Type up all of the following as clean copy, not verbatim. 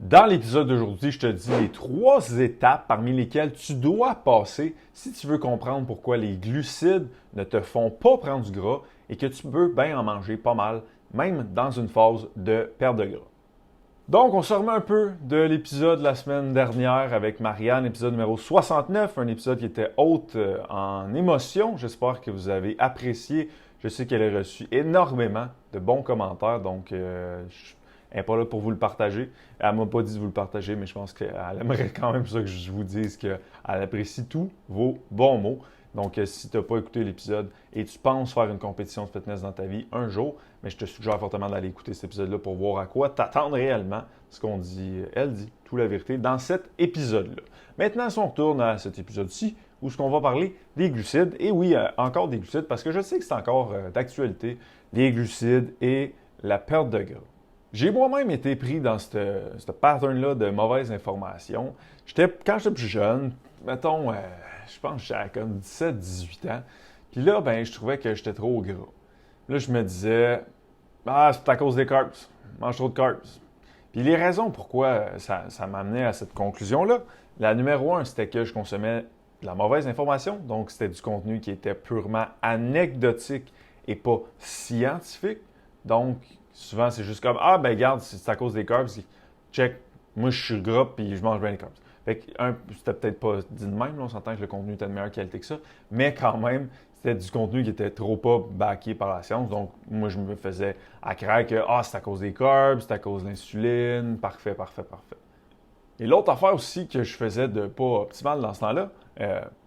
Dans l'épisode d'aujourd'hui, je te dis les 3 étapes parmi lesquelles tu dois passer si tu veux comprendre pourquoi les glucides ne te font pas prendre du gras et que tu peux bien en manger pas mal, même dans une phase de perte de gras. Donc, on se remet un peu de l'épisode de la semaine dernière avec Marianne, épisode numéro 69, un épisode qui était haute en émotion. J'espère que vous avez apprécié. Je sais qu'elle a reçu énormément de bons commentaires, donc elle n'est pas là pour vous le partager. Elle ne m'a pas dit de vous le partager, mais je pense qu'elle aimerait quand même ça que je vous dise qu'elle apprécie tous vos bons mots. Donc, si tu n'as pas écouté l'épisode et tu penses faire une compétition de fitness dans ta vie un jour, mais je te suggère fortement d'aller écouter cet épisode-là pour voir à quoi t'attendre réellement, ce qu'on dit, elle dit, toute la vérité dans cet épisode-là. Maintenant, si on retourne à cet épisode-ci, où ce qu'on va parler des glucides, et oui, encore des glucides, parce que je sais que c'est encore d'actualité, les glucides et la perte de gras. J'ai moi-même été pris dans ce pattern-là de mauvaise information. Quand j'étais plus jeune, mettons, je pense que j'avais comme 17-18 ans, puis là, ben, je trouvais que j'étais trop gras. Là, je me disais, c'est à cause des carbs, je mange trop de carbs. Puis les raisons pourquoi ça m'amenait à cette conclusion-là, la numéro 1, c'était que je consommais de la mauvaise information, donc c'était du contenu qui était purement anecdotique et pas scientifique. Donc, souvent, c'est juste comme, ben regarde, c'est à cause des carbs, check, moi je suis gras puis je mange bien les carbs. Fait que, c'était peut-être pas dit de même, là, on s'entend que le contenu était de meilleure qualité que ça, mais quand même, c'était du contenu qui était trop pas backé par la science. Donc, moi, je me faisais à craindre que, c'est à cause des carbs, c'est à cause de l'insuline, parfait. Et l'autre affaire aussi que je faisais de pas optimal dans ce temps-là,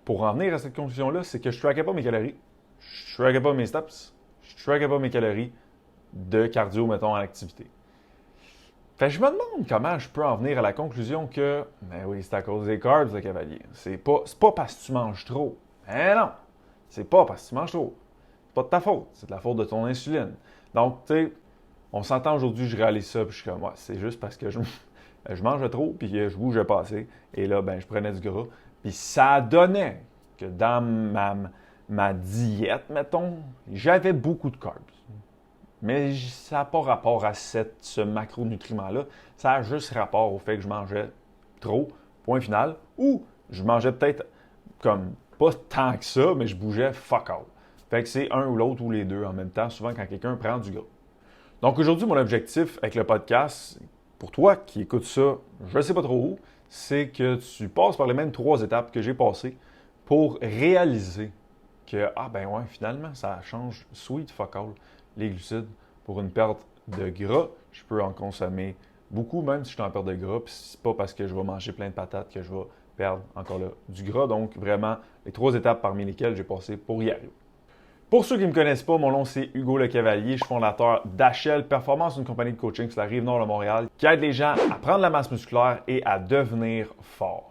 pour en venir à cette conclusion-là, c'est que je traquais pas mes calories, je traquais pas mes steps, je traquais pas mes calories de cardio, mettons, en activité. Fait que je me demande comment je peux en venir à la conclusion que, ben oui, c'est à cause des carbs, le cavalier. C'est pas parce que tu manges trop. Ben non! C'est pas parce que tu manges trop. C'est pas de ta faute. C'est de la faute de ton insuline. Donc, tu sais, on s'entend aujourd'hui, je réalise ça, puis je suis comme, c'est juste parce que je mangeais trop, puis je bougeais pas assez. Et là, ben, je prenais du gras. Puis ça donnait que dans ma diète, mettons, j'avais beaucoup de carbs. Mais ça n'a pas rapport à ce macronutriment-là. Ça a juste rapport au fait que je mangeais trop, point final, ou je mangeais peut-être comme pas tant que ça, mais je bougeais fuck all. Fait que c'est un ou l'autre ou les deux en même temps, souvent quand quelqu'un prend du gras. Donc aujourd'hui, mon objectif avec le podcast, pour toi qui écoutes ça, je ne sais pas trop où, c'est que tu passes par les mêmes 3 étapes que j'ai passées pour réaliser que, finalement, ça change sweet fuck all, les glucides. Pour une perte de gras, je peux en consommer beaucoup, même si je suis en perte de gras, puis c'est pas parce que je vais manger plein de patates que je vais perdre encore là du gras. Donc, vraiment, les 3 étapes parmi lesquelles j'ai passé pour y arriver. Pour ceux qui ne me connaissent pas, mon nom c'est Hugo Le Cavalier. Je suis fondateur d'HL Performance, une compagnie de coaching sur la Rive-Nord de Montréal qui aide les gens à prendre la masse musculaire et à devenir forts.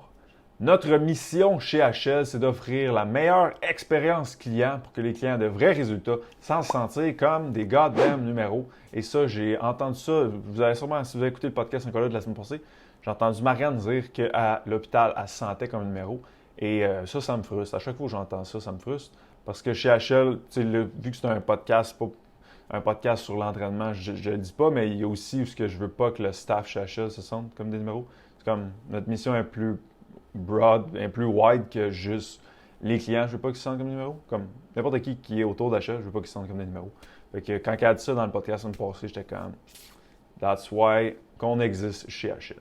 Notre mission chez HL, c'est d'offrir la meilleure expérience client pour que les clients aient de vrais résultats sans se sentir comme des goddamn numéros. Et ça, j'ai entendu ça. Vous avez sûrement, si vous avez écouté le podcast Nicolas de la semaine passée, j'ai entendu Marianne dire qu'à l'hôpital, elle se sentait comme un numéro. Et ça me frustre. À chaque fois que j'entends ça, ça me frustre. Parce que chez HL, vu que c'est un podcast, pas un podcast sur l'entraînement, je ne le dis pas, mais il y a aussi ce que je veux pas que le staff chez HL se sente comme des numéros. C'est comme notre mission est plus broad, plus wide que juste les clients. Je veux pas qu'ils se sentent comme des numéros. Comme n'importe qui est autour d'HL, je veux pas qu'ils se sentent comme des numéros. Fait que quand elle a dit ça dans le podcast la semaine passée, j'étais comme that's why qu'on existe chez HL.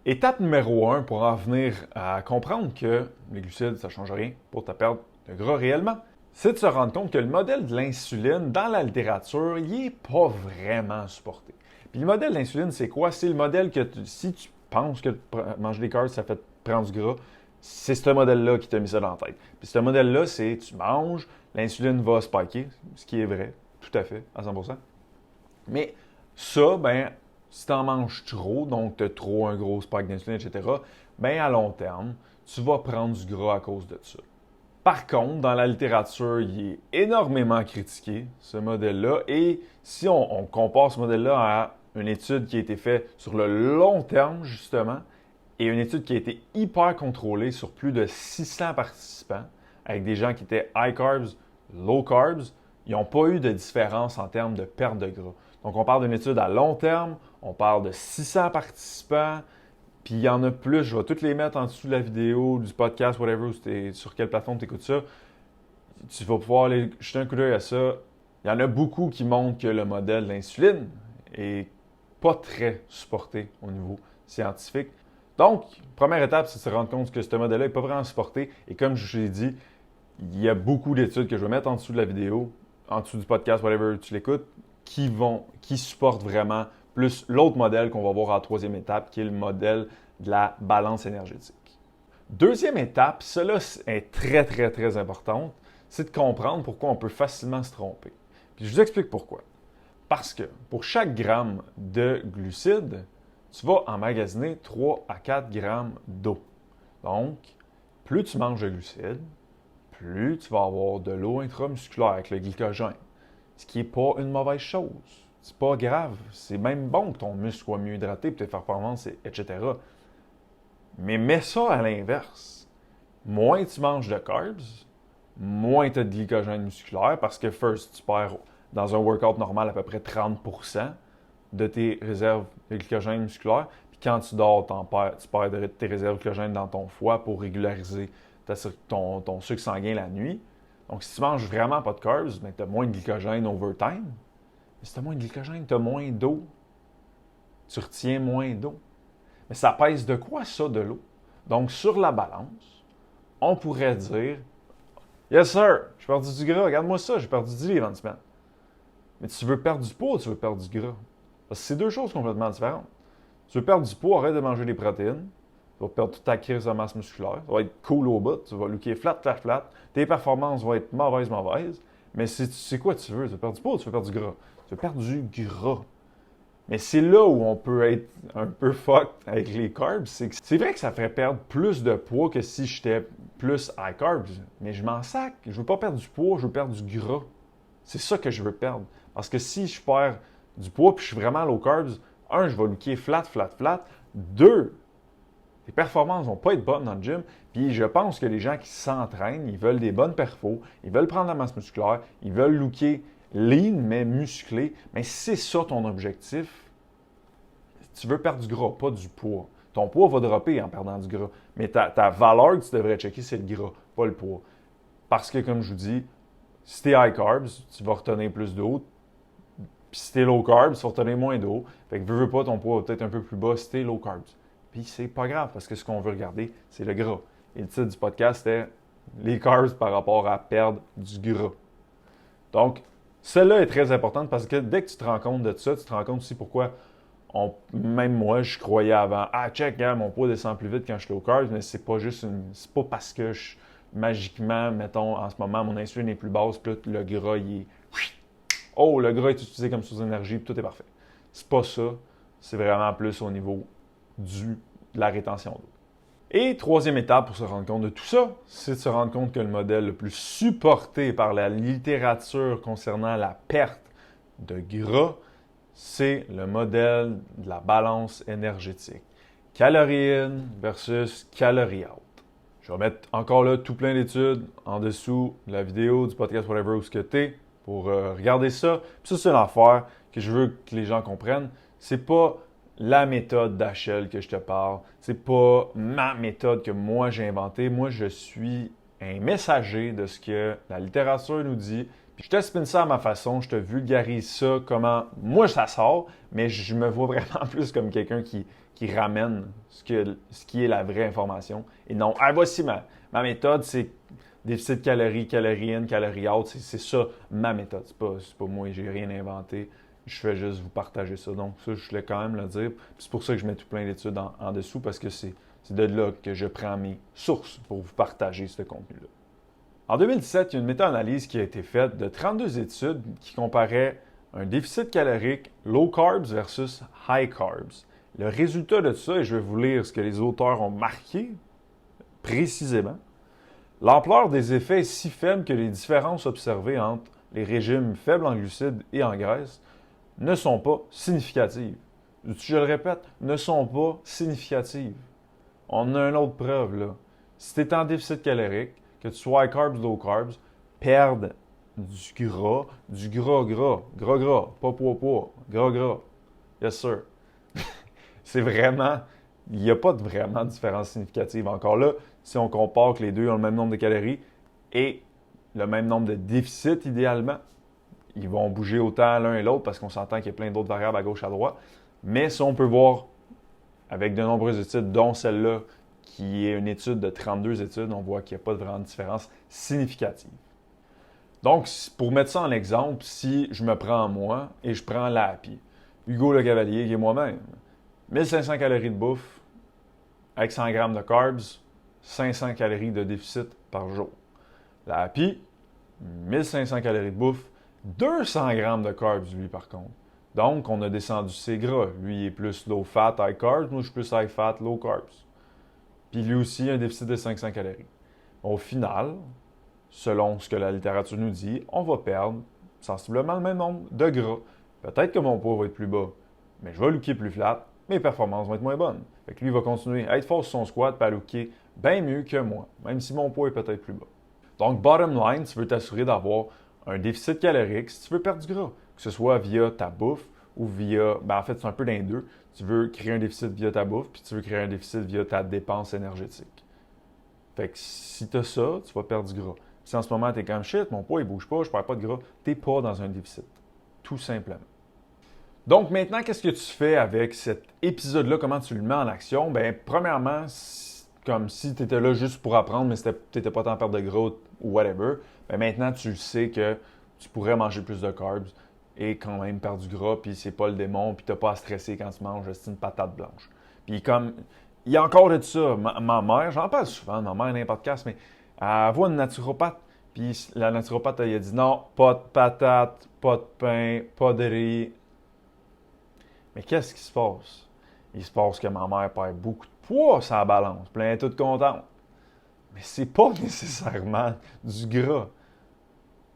Étape numéro 1 pour en venir à comprendre que les glucides, ça ne change rien pour ta perte de gras réellement, c'est de se rendre compte que le modèle de l'insuline, dans la littérature, il n'est pas vraiment supporté. Puis le modèle de l'insuline, c'est quoi? C'est le modèle que si tu penses que manger des carbs, ça fait prendre du gras, c'est ce modèle-là qui t'a mis ça dans la tête. Puis ce modèle-là, c'est tu manges, l'insuline va spiker, ce qui est vrai, tout à fait, à 100%. Mais ça, si tu en manges trop, donc tu as trop un gros spike d'insuline, etc., à long terme, tu vas prendre du gras à cause de ça. Par contre, dans la littérature, il est énormément critiqué, ce modèle-là. Et si on compare ce modèle-là à une étude qui a été faite sur le long terme, justement, et une étude qui a été hyper contrôlée sur plus de 600 participants, avec des gens qui étaient high carbs, low carbs, ils n'ont pas eu de différence en termes de perte de gras. Donc, on parle d'une étude à long terme, On parle de 600 participants, puis il y en a plus. Je vais toutes les mettre en dessous de la vidéo, du podcast, whatever, sur quelle plateforme tu écoutes ça. Tu vas pouvoir aller jeter un coup d'œil à ça. Il y en a beaucoup qui montrent que le modèle de l'insuline est pas très supporté au niveau scientifique. Donc, première étape, c'est de se rendre compte que ce modèle-là n'est pas vraiment supporté. Et comme je l'ai dit, il y a beaucoup d'études que je vais mettre en dessous de la vidéo, en dessous du podcast, whatever tu l'écoutes, qui supportent vraiment plus l'autre modèle qu'on va voir en troisième étape, qui est le modèle de la balance énergétique. Deuxième étape, cela est très, très, très importante, c'est de comprendre pourquoi on peut facilement se tromper. Puis je vous explique pourquoi. Parce que pour chaque gramme de glucides, tu vas emmagasiner 3 à 4 grammes d'eau. Donc, plus tu manges de glucides, plus tu vas avoir de l'eau intramusculaire avec le glycogène. Ce qui n'est pas une mauvaise chose. C'est pas grave. C'est même bon que ton muscle soit mieux hydraté pour tes performances, etc. Mais mets ça à l'inverse. Moins tu manges de carbs, moins tu as de glycogène musculaire parce que first, tu perds dans un workout normal à peu près 30% de tes réserves de glycogène musculaire. Puis quand tu dors, tu perds tes réserves de glycogène dans ton foie pour régulariser ton sucre sanguin la nuit. Donc, si tu manges vraiment pas de carbs, mais tu as moins de glycogène over time, mais si tu as moins de glycogène, tu as moins d'eau. Tu retiens moins d'eau. Mais ça pèse de quoi, ça, de l'eau? Donc, sur la balance, on pourrait dire « Yes, sir, j'ai perdu du gras. Regarde-moi ça, j'ai perdu 10 livres en semaine. » Mais tu veux perdre du poids ou tu veux perdre du gras? Parce que c'est deux choses complètement différentes. Tu veux perdre du poids, arrête de manger des protéines. Tu vas perdre toute ta crise de masse musculaire. Ça va être cool au bout. Tu vas looker flat, flat, flat. Tes performances vont être mauvaises, mauvaises. Mais c'est quoi tu veux? Tu veux perdre du poids ou tu veux perdre du gras? Tu veux perdre du gras. Mais c'est là où on peut être un peu fucked avec les carbs. C'est vrai que ça ferait perdre plus de poids que si j'étais plus high carbs. Mais je m'en sac. Je veux pas perdre du poids, je veux perdre du gras. C'est ça que je veux perdre. Parce que si je perds du poids puis je suis vraiment low carbs, un, je vais looker flat, flat, flat. Deux, les performances vont pas être bonnes dans le gym. Puis je pense que les gens qui s'entraînent, ils veulent des bonnes perfos, ils veulent prendre la masse musculaire, ils veulent looker lean mais musclé. Mais si c'est ça ton objectif, tu veux perdre du gras, pas du poids. Ton poids va dropper en perdant du gras. Mais ta valeur que tu devrais checker, c'est le gras, pas le poids. Parce que, comme je vous dis, si tu es high carbs, tu vas retenir plus d'eau. Puis si tu es low carbs, tu vas retenir moins d'eau. Fait que veux pas, ton poids va peut-être un peu plus bas si tu es low carbs. Puis c'est pas grave parce que ce qu'on veut regarder, c'est le gras. Et le titre du podcast c'était les carbs par rapport à perdre du gras. Donc, celle-là est très importante parce que dès que tu te rends compte de ça, tu te rends compte aussi pourquoi, même moi, je croyais avant, check, hein, mon poids descend plus vite quand je suis low carbs, mais c'est pas juste c'est pas parce que magiquement, mettons, en ce moment, mon insuline est plus basse, puis là, le gras, il est. Oh, le gras est utilisé comme source d'énergie, puis tout est parfait. C'est pas ça. C'est vraiment plus au niveau de la rétention d'eau. Et troisième étape pour se rendre compte de tout ça, c'est de se rendre compte que le modèle le plus supporté par la littérature concernant la perte de gras, c'est le modèle de la balance énergétique. Calories in versus calories out. Je vais mettre encore là tout plein d'études en dessous de la vidéo, du podcast, whatever, où ce que t'es, pour regarder ça. Puis ça, c'est l'affaire que je veux que les gens comprennent. C'est pas la méthode d'Achel que je te parle. C'est pas ma méthode que moi j'ai inventée. Moi, je suis un messager de ce que la littérature nous dit. Puis je te spin ça à ma façon, je te vulgarise ça, comment moi ça sort, mais je me vois vraiment plus comme quelqu'un qui ramène ce qui est la vraie information. Et non, voici ma méthode, c'est déficit calories, calories in, calories out, c'est ça ma méthode. C'est pas moi, j'ai rien inventé. Je fais juste vous partager ça. Donc ça, je voulais quand même le dire. Puis c'est pour ça que je mets tout plein d'études en dessous, parce que c'est de là que je prends mes sources pour vous partager ce contenu-là. En 2017, il y a une méta-analyse qui a été faite de 32 études qui comparaient un déficit calorique low carbs versus high carbs. Le résultat de ça, et je vais vous lire ce que les auteurs ont marqué précisément, l'ampleur des effets est si faible que les différences observées entre les régimes faibles en glucides et en graisse ne sont pas significatives. Je le répète, ne sont pas significatives. On a une autre preuve là. Si tu es en déficit calorique, que tu sois high carbs, low carbs, perdre du gras, gras, pas poids, gras. Yes sir. C'est vraiment, il n'y a pas vraiment de différence significative. Encore là, si on compare que les deux ont le même nombre de calories et le même nombre de déficits idéalement, ils vont bouger autant l'un et l'autre parce qu'on s'entend qu'il y a plein d'autres variables à gauche et à droite. Mais si on peut voir avec de nombreuses études, dont celle-là, qui est une étude de 32 études, on voit qu'il n'y a pas de vraiment différence significative. Donc, pour mettre ça en exemple, si je me prends moi et je prends la Happy, Hugo Le Cavalier, qui est moi-même, 1500 calories de bouffe avec 100 grammes de carbs, 500 calories de déficit par jour. La Happy, 1500 calories de bouffe, 200 grammes de carbs, lui, par contre. Donc, on a descendu ses gras. Lui, il est plus low fat, high carbs. Moi, je suis plus high fat, low carbs. Puis lui aussi, un déficit de 500 calories. Au final, selon ce que la littérature nous dit, on va perdre sensiblement le même nombre de gras. Peut-être que mon poids va être plus bas, mais je vais looker plus flat, mes performances vont être moins bonnes. Fait que lui, il va continuer à être fort sur son squat et à looker bien mieux que moi, même si mon poids est peut-être plus bas. Donc, bottom line, tu veux t'assurer d'avoir un déficit calorique si tu veux perdre du gras, que ce soit via ta bouffe ou via, en fait, c'est un peu d'un deux. Tu veux créer un déficit via ta bouffe, puis tu veux créer un déficit via ta dépense énergétique. Fait que si tu as ça, tu vas perdre du gras. Si en ce moment, tu es comme shit, mon poids, il bouge pas, je perds pas de gras, tu n'es pas dans un déficit. Tout simplement. Donc maintenant, qu'est-ce que tu fais avec cet épisode-là? Comment tu le mets en action? Bien, premièrement, comme si tu étais là juste pour apprendre, mais tu n'étais pas en perte de gras ou whatever, bien maintenant, tu sais que tu pourrais manger plus de carbs et quand même perdre du gras, puis c'est pas le démon, puis tu n'as pas à stresser quand tu manges une patate blanche. Puis comme, il y a encore de ça, ma mère, j'en parle souvent, ma mère dans les podcasts, mais elle voit une naturopathe, puis la naturopathe, elle a dit non, pas de patates, pas de pain, pas de riz. Mais qu'est-ce qui se passe? Il se passe que ma mère perd beaucoup de poids sur la balance, plein toute contente. Mais c'est pas nécessairement du gras.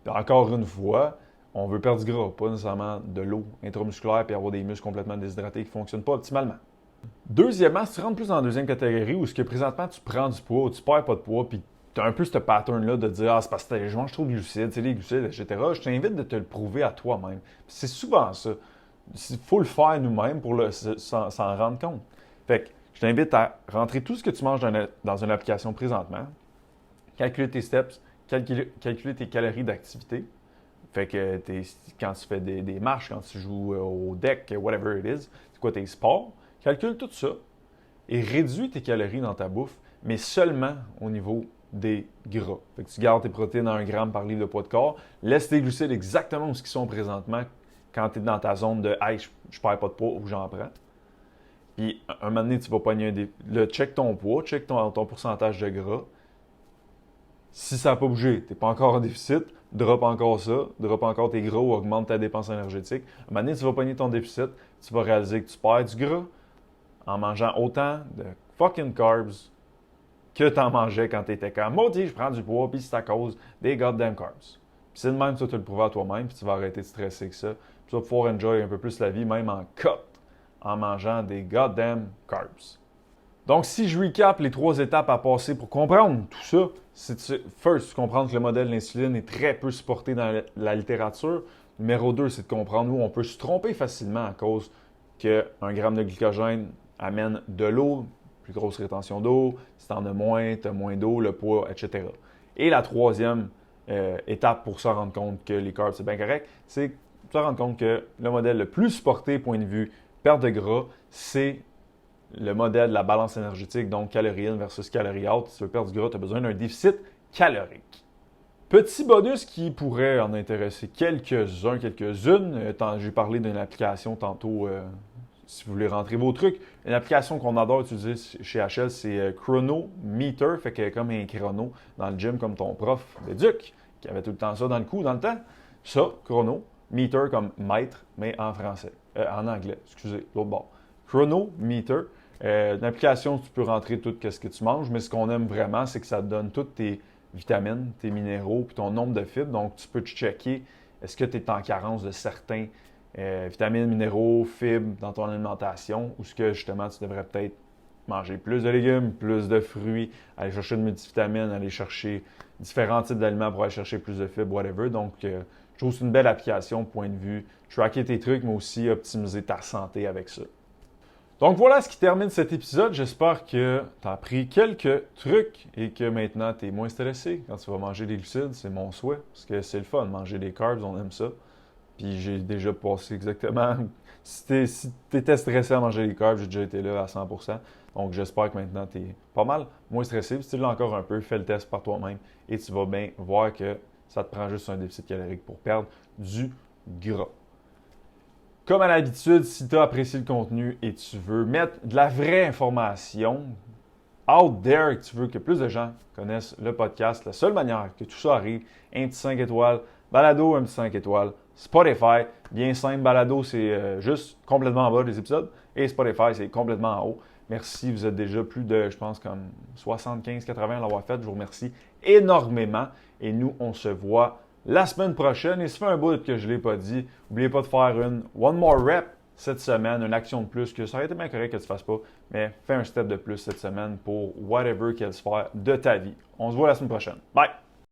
Puis encore une fois, on veut perdre du gras, pas nécessairement de l'eau intramusculaire et avoir des muscles complètement déshydratés qui ne fonctionnent pas optimalement. Deuxièmement, si tu rentres plus dans la deuxième catégorie où ce que présentement tu prends du poids ou tu perds pas de poids, puis tu as un peu ce pattern-là de dire ah, c'est parce que je mange trop de glucides, c'est les glucides, etc. Je t'invite de te le prouver à toi-même. C'est souvent ça. Il faut le faire nous-mêmes pour s'en rendre compte. Fait que je t'invite à rentrer tout ce que tu manges dans une application présentement, calculer tes steps, calculer tes calories d'activité. Fait que quand tu fais des marches, quand tu joues au deck, whatever it is, c'est quoi tes sports, calcule tout ça et réduis tes calories dans ta bouffe, mais seulement au niveau des gras. Fait que tu gardes tes protéines à 1 gramme par livre de poids de corps, laisse tes glucides exactement où ils sont présentement quand tu es dans ta zone de « Hey, je perds pas de poids » ou « J'en prends ». Puis, un moment donné, tu vas pogner check ton poids, check ton pourcentage de gras. Si ça n'a pas bougé, tu n'es pas encore en déficit, drop encore ça, drop encore tes gras ou augmente ta dépense énergétique. Un moment donné, tu vas pogner ton déficit, tu vas réaliser que tu perds du gras en mangeant autant de fucking carbs que tu en mangeais quand tu étais comme « Maudit, je prends du poids, puis c'est à cause des goddamn carbs ». Puis c'est de même, tu vas te le prouver à toi-même, puis tu vas arrêter de stresser avec ça. Tu vas pouvoir enjoy un peu plus la vie, même en cut, en mangeant des goddamn carbs. Donc, si je recap les 3 étapes à passer pour comprendre tout ça, c'est first, comprendre que le modèle de l'insuline est très peu supporté dans la littérature. Numéro 2, c'est de comprendre où on peut se tromper facilement à cause qu'un gramme de glycogène amène de l'eau, plus grosse rétention d'eau. Si tu en as moins, tu as moins d'eau, le poids, etc. Et la troisième étape pour se rendre compte que les carbs, c'est bien correct, c'est se rendre compte que le modèle le plus supporté, point de vue perte de gras, c'est le modèle de la balance énergétique, donc calories in versus calories out. Si tu veux perdre du gras, tu as besoin d'un déficit calorique. Petit bonus qui pourrait en intéresser quelques-uns, quelques-unes. J'ai parlé d'une application tantôt, si vous voulez rentrer vos trucs. Une application qu'on adore utiliser chez HL, c'est Chronometer, fait que comme un chrono dans le gym, comme ton prof d'éduc, qui avait tout le temps ça dans le cou, dans le temps. Ça, chrono, meter comme mètre, mais en français, en anglais, excusez, l'autre bord. Chronometer, une application où tu peux rentrer tout ce que tu manges, mais ce qu'on aime vraiment, c'est que ça te donne toutes tes vitamines, tes minéraux, puis ton nombre de fibres. Donc, tu peux te checker est-ce que tu es en carence de certains vitamines, minéraux, fibres dans ton alimentation, ou est-ce que justement tu devrais peut-être manger plus de légumes, plus de fruits, aller chercher de multivitamines, aller chercher différents types d'aliments pour aller chercher plus de fibres, whatever. Donc, je trouve que c'est une belle application, point de vue tracker tes trucs, mais aussi optimiser ta santé avec ça. Donc voilà ce qui termine cet épisode. J'espère que tu as appris quelques trucs et que maintenant tu es moins stressé quand tu vas manger des glucides. C'est mon souhait parce que c'est le fun de manger des carbs, on aime ça. Puis j'ai déjà passé exactement. Si tu étais stressé à manger des carbs, j'ai déjà été là à 100%. Donc j'espère que maintenant tu es pas mal moins stressé. Puis si tu l'as encore un peu, fais le test par toi-même et tu vas bien voir que ça te prend juste un déficit calorique pour perdre du gras. Comme à l'habitude, si tu as apprécié le contenu et tu veux mettre de la vraie information out there, que tu veux que plus de gens connaissent le podcast, la seule manière que tout ça arrive, un petit 5 étoiles, balado, un petit 5 étoiles, Spotify, bien simple, balado, c'est juste complètement en bas des épisodes et Spotify, c'est complètement en haut. Merci, vous êtes déjà plus de, je pense, comme 75-80 à l'avoir fait. Je vous remercie énormément et nous, on se voit la semaine prochaine. Et si ça fait un bout que je ne l'ai pas dit, n'oubliez pas de faire une One More Rep cette semaine, une action de plus, que ça aurait été bien correct que tu ne fasses pas, mais fais un step de plus cette semaine pour whatever qu'elle se fasse de ta vie. On se voit la semaine prochaine. Bye!